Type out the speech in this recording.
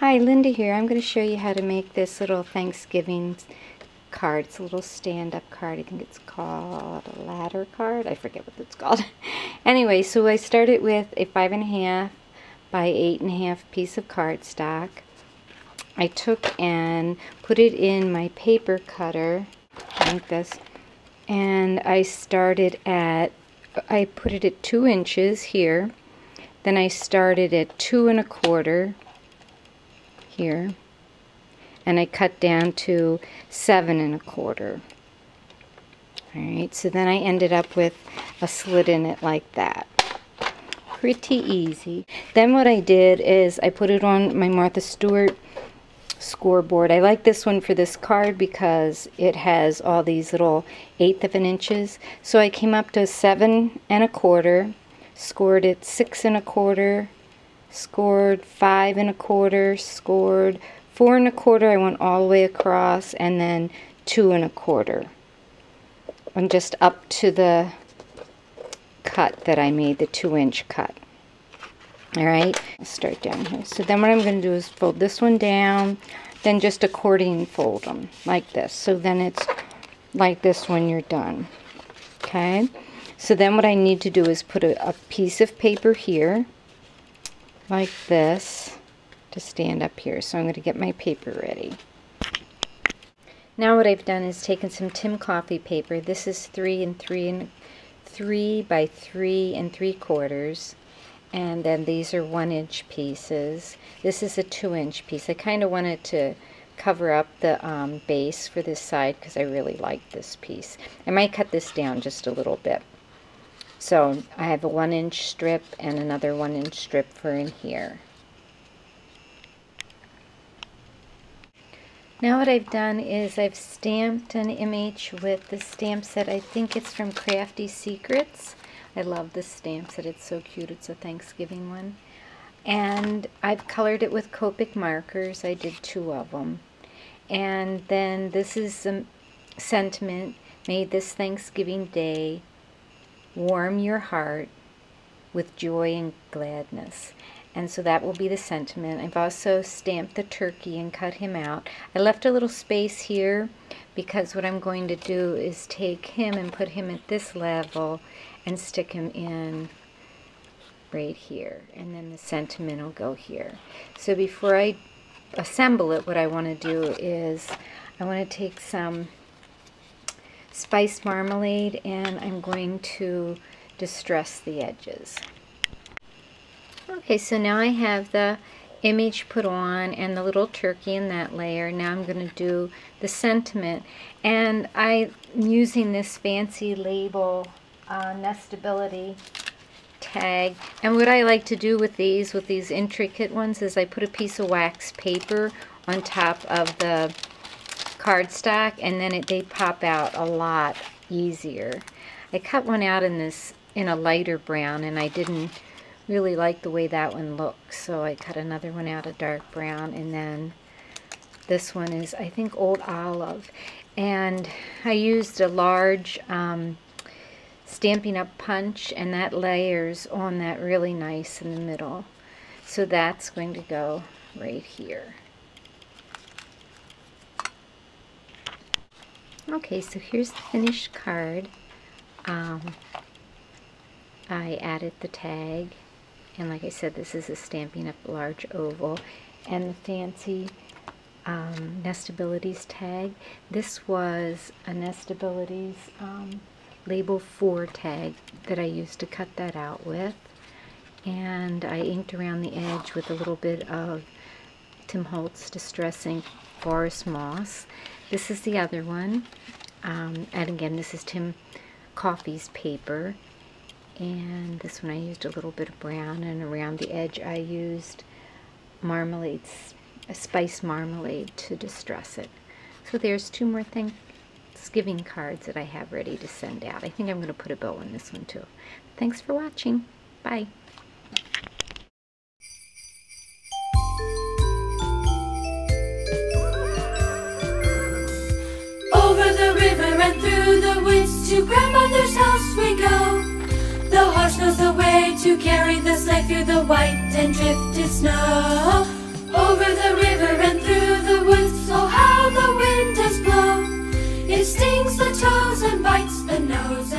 Hi, Linda here. I'm going to show you how to make this little Thanksgiving card. It's a little stand-up card. I think it's called a ladder card. I forget what it's called. Anyway, so I started with a 5.5 by 8.5 piece of cardstock. I took and put it in my paper cutter like this, and I put it at 2 inches here. Then I started at 2 1/4 here, and I cut down to 7 1/4. Alright, so then I ended up with a slit in it like that. Pretty easy. Then what I did is I put it on my Martha Stewart scoreboard. I like this one for this card because it has all these little 1/8 of an inches. So I came up to 7 1/4, scored at 6 1/4, scored 5 1/4, scored 4 1/4. I went all the way across, and then 2 1/4. And just up to the cut that I made, the 2-inch cut. Alright, I'll start down here. So then what I'm going to do is fold this one down, then just accordion fold them like this. So then it's like this when you're done. Okay, so then what I need to do is put a piece of paper here like this to stand up here. So I'm going to get my paper ready. Now what I've done is taken some Tim Coffee paper. This is 3 by 3 3/4, and then these are 1-inch pieces. This is a 2-inch piece. I kind of wanted to cover up the base for this side because I really like this piece. I might cut this down just a little bit. So I have a 1-inch strip and another 1-inch strip for in here. Now what I've done is I've stamped an image with the stamp set. I think it's from Crafty Secrets. I love this stamp set. It's so cute. It's a Thanksgiving one. And I've colored it with Copic markers. I did 2 of them. And then this is some sentiment made this Thanksgiving Day. Warm your heart with joy and gladness. And so that will be the sentiment. I've also stamped the turkey and cut him out. I left a little space here because what I'm going to do is take him and put him at this level and stick him in right here. And then the sentiment will go here. So before I assemble it, what I want to do is I want to take some spice marmalade and I'm going to distress the edges. Okay, so now I have the image put on and the little turkey in that layer. Now I'm going to do the sentiment, and I'm using this fancy label nestability tag. And what I like to do with these intricate ones is I put a piece of wax paper on top of the cardstock, and then they pop out a lot easier. I cut one out in a lighter brown, and I didn't really like the way that one looks, so I cut another one out a dark brown, and then this one is, I think, Old Olive. And I used a large Stampin' Up! Punch, and that layers on that really nice in the middle. So that's going to go right here. Okay, so here's the finished card. I added the tag, and like I said, this is a Stampin' Up! Large oval, and the fancy Nestabilities tag. This was a Nestabilities Label 4 tag that I used to cut that out with, and I inked around the edge with a little bit of Tim Holtz Distress Ink Forest Moss. This is the other one, and again, this is Tim Coffee's paper. And this one I used a little bit of brown, and around the edge I used a spice marmalade to distress it. So there's 2 more Thanksgiving cards that I have ready to send out. I think I'm going to put a bow on this one too. Thanks for watching. Bye. Over the river and through the woods to grandmother's house we go. The horse knows the way to carry the sleigh through the white and drifted snow. Over the river and through the woods. Oh, how the wind does blow! It stings the toes and bites the nose.